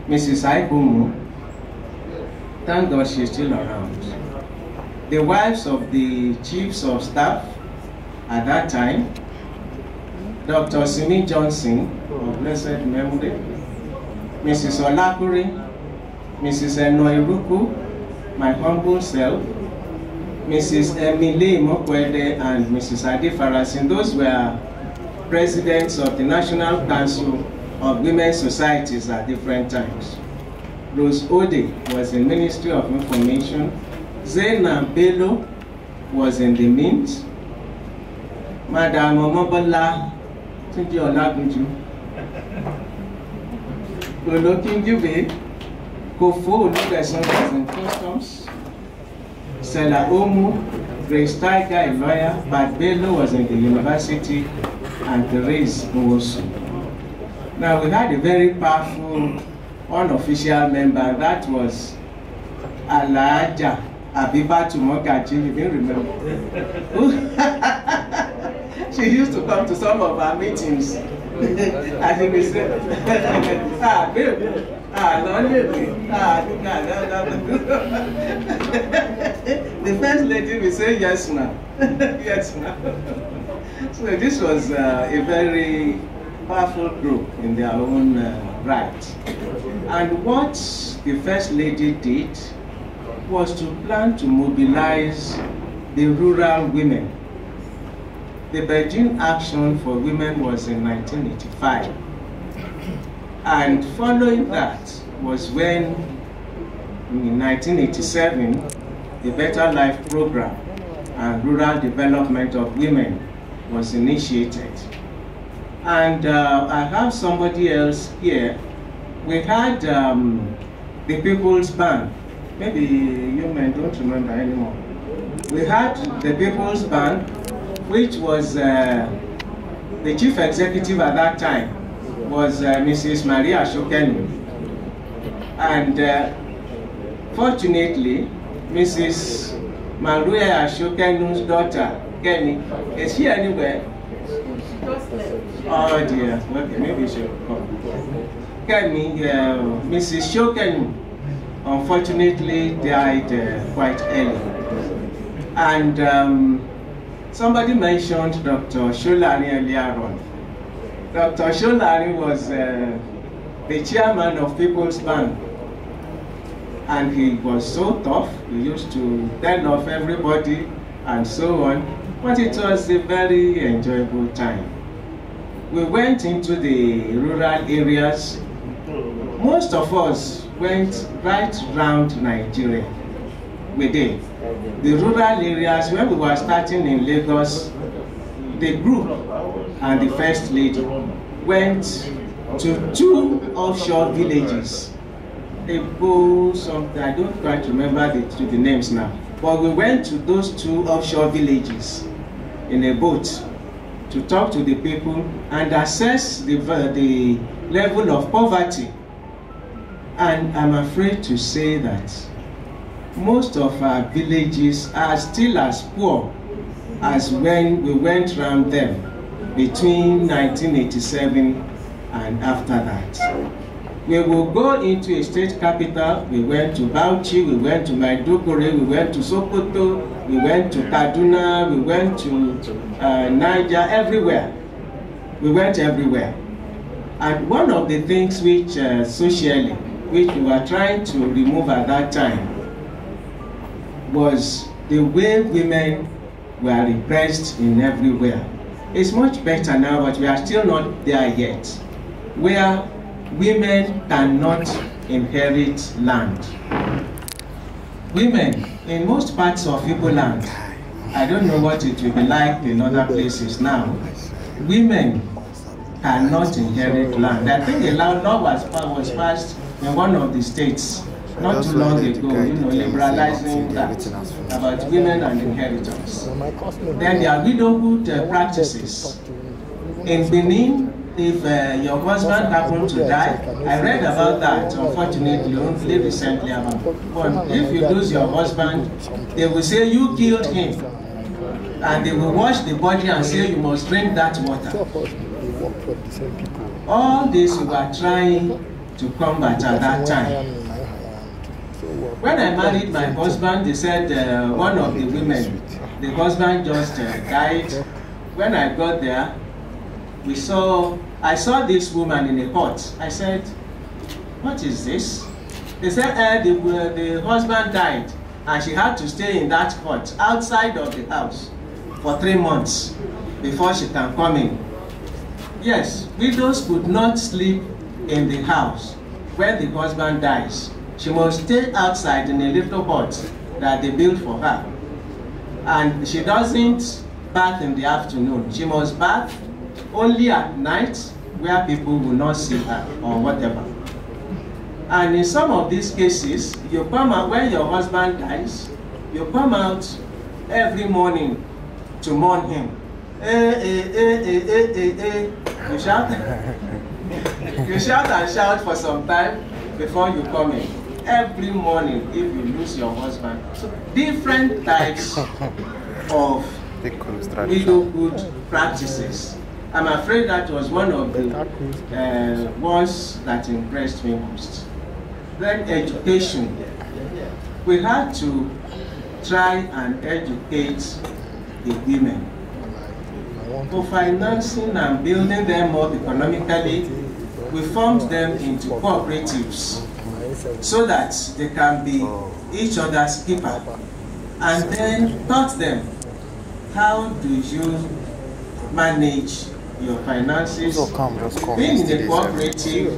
Mrs. Aibomu, thank God she's still around. The wives of the chiefs of staff at that time, Dr. Simi Johnson, of blessed memory, Mrs. Olakuri, Mrs. Enoiruku, my humble self, Mrs. Emily Mokwede, and Mrs. Adi Farasin. Those were presidents of the National Council of Women's Societies at different times. Rose Ode was in Ministry of Information. Zainab Bello was in the Mint. Madam Omobola Tunji Olagunju, Olokinjube, Kofo Olubeson was in Customs. Stella Omu, Grace Tiger, a lawyer, but Bello was in the university, and Therese Nwosu. Now we had a very powerful unofficial member, that was Alaja Abibatu Mokachi, you didn't remember. She used to come to some of our meetings. And she would say, babe, the first lady will say, yes, ma'am. Yes, ma'am. So this was a very powerful group in their own right. And what the first lady did was to plan to mobilize the rural women. The Beijing Action for Women was in 1985. And following that was when, in 1987, the Better Life Program and Rural Development of Women was initiated. And I have somebody else here. We had the People's Bank. Maybe you men don't remember anymore. We had the People's Bank, which was the chief executive at that time was Mrs. Maria Shokenu. And fortunately, Mrs. Maria Shokenu's daughter, Kenny, is she anywhere? Oh dear, okay, maybe she'll come. Kenny, Mrs. Shokenu, unfortunately died quite early. And somebody mentioned Dr. Sholani earlier on. Dr. Sholani was the chairman of People's Bank. And he was so tough. He used to tell off everybody and so on. But it was a very enjoyable time. We went into the rural areas. Most of us went right around Nigeria. We did. The rural areas, when we were starting in Lagos, the group and the first lady went to 2 offshore villages. Something, I don't quite remember the names now. But we went to those 2 offshore villages in a boat to talk to the people and assess the level of poverty. And I'm afraid to say that most of our villages are still as poor as when we went around them between 1987 and after that. We will go into a state capital. We went to Bauchi, we went to Maiduguri, we went to Sokoto, we went to Kaduna, we went to Niger, everywhere. We went everywhere. And one of the things which socially, which we were trying to remove at that time, was the way women were repressed in everywhere. It's much better now, but we are still not there yet, where women cannot inherit land. Women, in most parts of Igbo land, I don't know what it will be like in other places now, women cannot inherit land. I think a law was passed in one of the states not too long ago, liberalizing that about women and inheritance. Then there are widowhood practices. In Benin, if your husband happened to die, I read about that, unfortunately, only recently about. But if you lose your husband, they will say you killed him. And they will wash the body and say you must drink that water. All this we were trying to combat at that time. When I married my husband, they said one of the women, the husband just died. When I got there, I saw this woman in a hut. I said, what is this? They said the husband died and she had to stay in that hut outside of the house for 3 months before she can come in. Yes, widows could not sleep in the house when the husband dies. She must stay outside in a little hut that they built for her. And she doesn't bath in the afternoon. She must bath only at night where people will not see her or whatever. And in some of these cases, you come out when your husband dies, you come out every morning to mourn him. You shout, you shout and shout for some time before you come in. every morning if you lose your husband. So different types of widowhood practices. I'm afraid that was one of the ones that impressed me most. Then education. We had to try and educate the women for financing and building them up economically. We formed them into cooperatives so that they can be each other's keeper, and then taught them how do you manage your finances. Being in a cooperative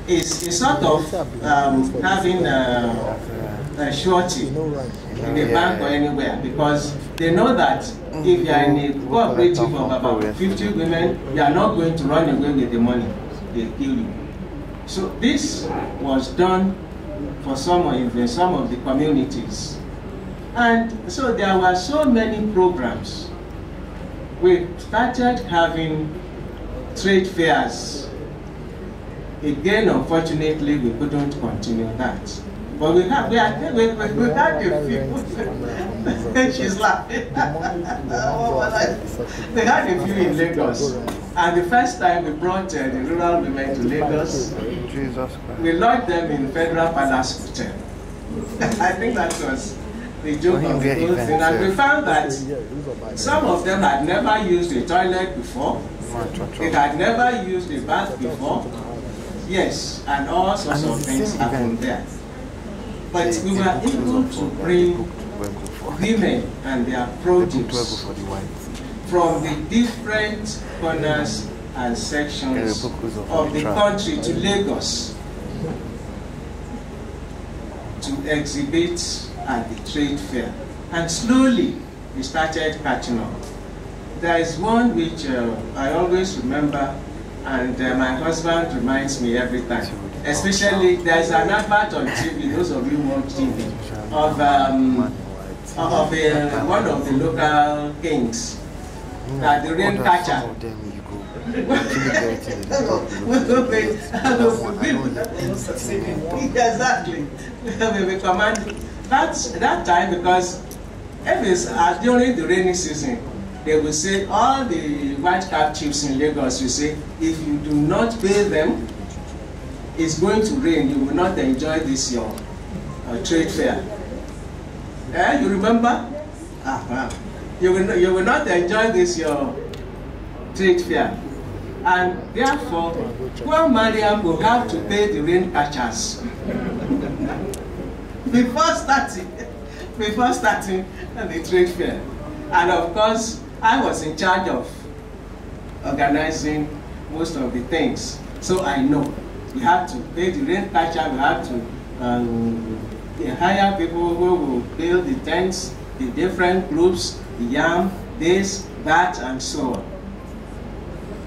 is a sort of having a surety in a bank or anywhere, because they know that if you are in a cooperative of about 50 women, you are not going to run away with the money. They kill you. So this was done for in some of the communities. And so there were so many programs. We started having trade fairs. Again, unfortunately, we couldn't continue that. But we had a few. She's laughing. They had a few in Lagos. And the first time we brought the rural women to Lagos, we locked them in Federal Palace Hotel. I think that was the joke of the whole thing. And we found that some of them had never used a toilet before. They had never used a bath before. Yes, and all sorts of things happened there. But we were able to bring women and their produce from the different corners and sections of the country to Lagos to exhibit at the trade fair. And slowly we started catching up. There is one which I always remember, and my husband reminds me every time. Especially, there is an advert on TV, those of you who watch TV, of one of the local kings, the rain catcher. Exactly. We command that time, because if it's during the rainy season, they will say, all the white cap chiefs in Lagos will say, if you do not pay them, it's going to rain, you will not enjoy this your trade fair. You remember? You will not enjoy this your trade fair. And therefore, well, Mariam will have to pay the rain catchers before starting the trade fair. And of course, I was in charge of organizing most of the things, so I know. We have to pay the rain catcher, we have to hire people who will build the tents, the different groups, the yam, this, that, and so on.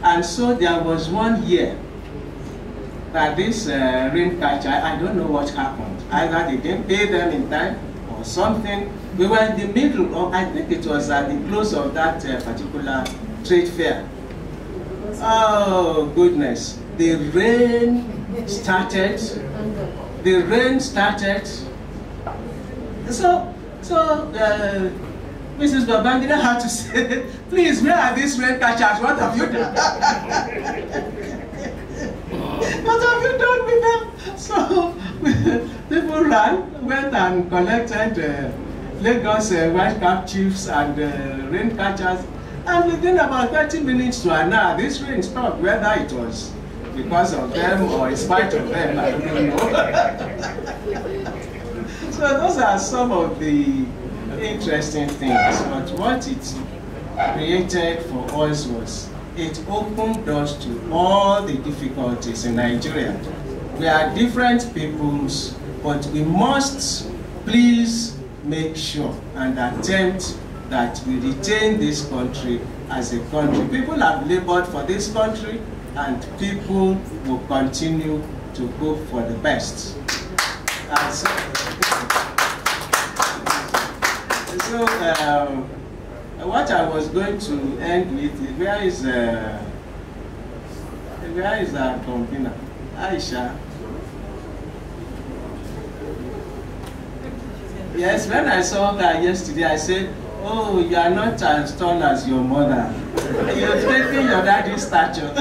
And so there was one year that this rain catcher, I don't know what happened. Either they didn't pay them in time or something. We were in the middle of, I think it was at the close of that particular trade fair. Oh, goodness. The rain started. So Mrs. Babangida had to say, please, where are these rain catchers? What have you done? What have you done with them? So people went and collected Lagos white cap chiefs and rain catchers. And within about 30 minutes to an hour, this rain stopped, whether it was because of them or in spite of them, I don't know. So those are some of the interesting things. But what it created for us was, it opened doors to all the difficulties in Nigeria. We are different peoples, but we must please make sure and attempt that we retain this country as a country. People have labored for this country, and people will continue to go for the best. So what I was going to end with is, where is our convener? Aisha. Yes, when I saw her yesterday, I said, oh, you are not as tall as your mother. You're taking your daddy's stature.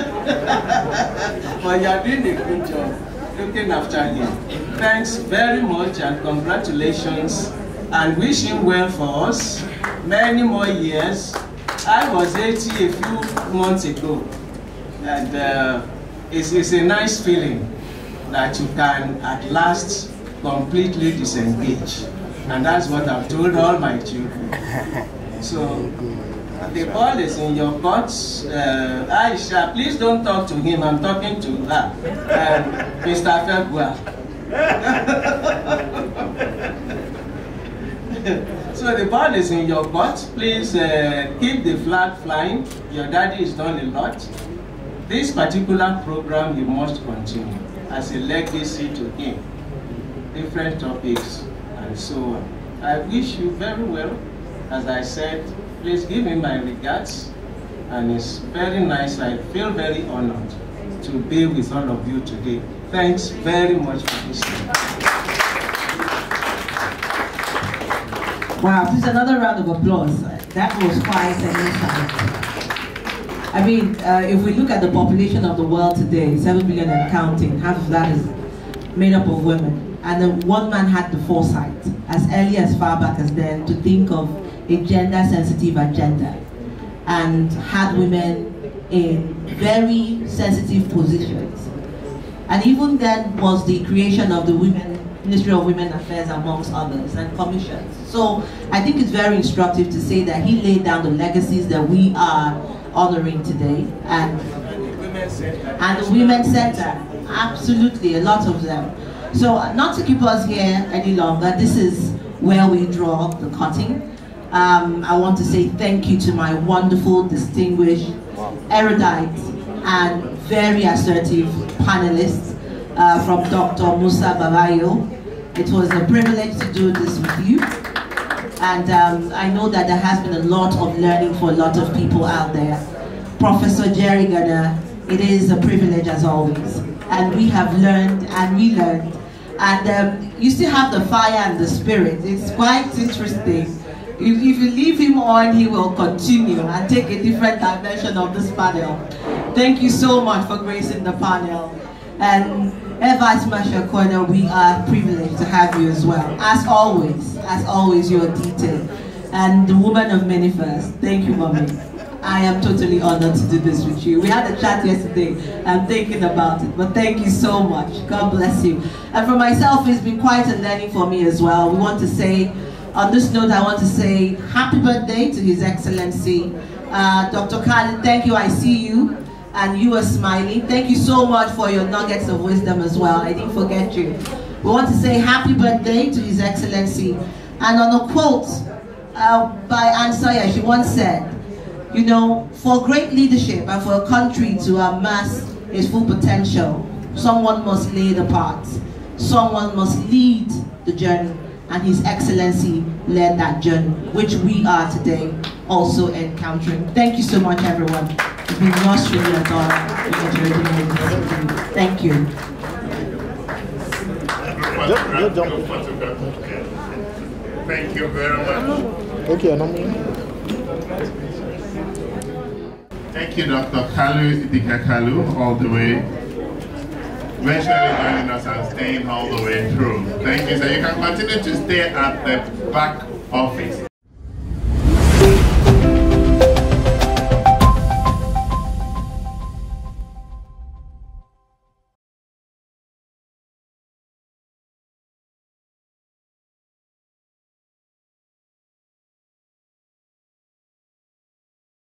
But you are doing a good job looking after him. Thanks very much and congratulations. And wish him well for us. Many more years. I was 80 a few months ago. And it's a nice feeling that you can at last completely disengage. And that's what I've told all my children. So, the ball is in your court. Aisha, please don't talk to him. I'm talking to her. Mr. Febua. So the ball is in your court. Please keep the flag flying. Your daddy has done a lot. This particular program, you must continue as a legacy to him. Different topics and so on. I wish you very well. As I said, please give me my regards. And it's very nice. I feel very honored to be with all of you today. Thanks very much for listening. Wow, please another round of applause. That was quite an insight. I mean, if we look at the population of the world today, 7 billion and counting, half of that is made up of women. And then one man had the foresight, as early as far back as then, to think of a gender-sensitive agenda and had women in very sensitive positions. And even then was the creation of the Ministry of Women Affairs, amongst others, and commissions. So I think it's very instructive to say that he laid down the legacies that we are honoring today. And the Women's Center, absolutely, a lot of them. So not to keep us here any longer, this is where we draw the curtain. I want to say thank you to my wonderful, distinguished, erudite, and very assertive panelists from Dr. Musa Babayo. It was a privilege to do this with you. And I know that there has been a lot of learning for a lot of people out there. Professor Jerry Ghana, it is a privilege as always. And we have learned and relearned. And you still have the fire and the spirit. It's quite interesting. If you leave him on, he will continue and take a different dimension of this panel. Thank you so much for gracing the panel. And Vice Marshal Corner, we are privileged to have you as well. As always, you're detailed. And the woman of many firsts. Thank you, Mommy. I am totally honored to do this with you. We had a chat yesterday. I'm thinking about it, but thank you so much. God bless you. And for myself, it's been quite a learning for me as well. We want to say, on this note, I want to say happy birthday to His Excellency. Dr. Khalid, thank you, I see you. And you are smiling. Thank you so much for your nuggets of wisdom as well. I didn't forget you. We want to say happy birthday to His Excellency. And on a quote by Anne Sawyer, she once said, you know, for great leadership and for a country to amass its full potential, someone must lay the path. Someone must lead the journey. And His Excellency led that journey, which we are today also encountering. Thank you so much, everyone. It's been most really an honor. Thank you. Thank you very much. Okay, thank you, Dr. Kalu, all the way. Virtually joining us and staying all the way through. Thank you. So you can continue to stay at the back office.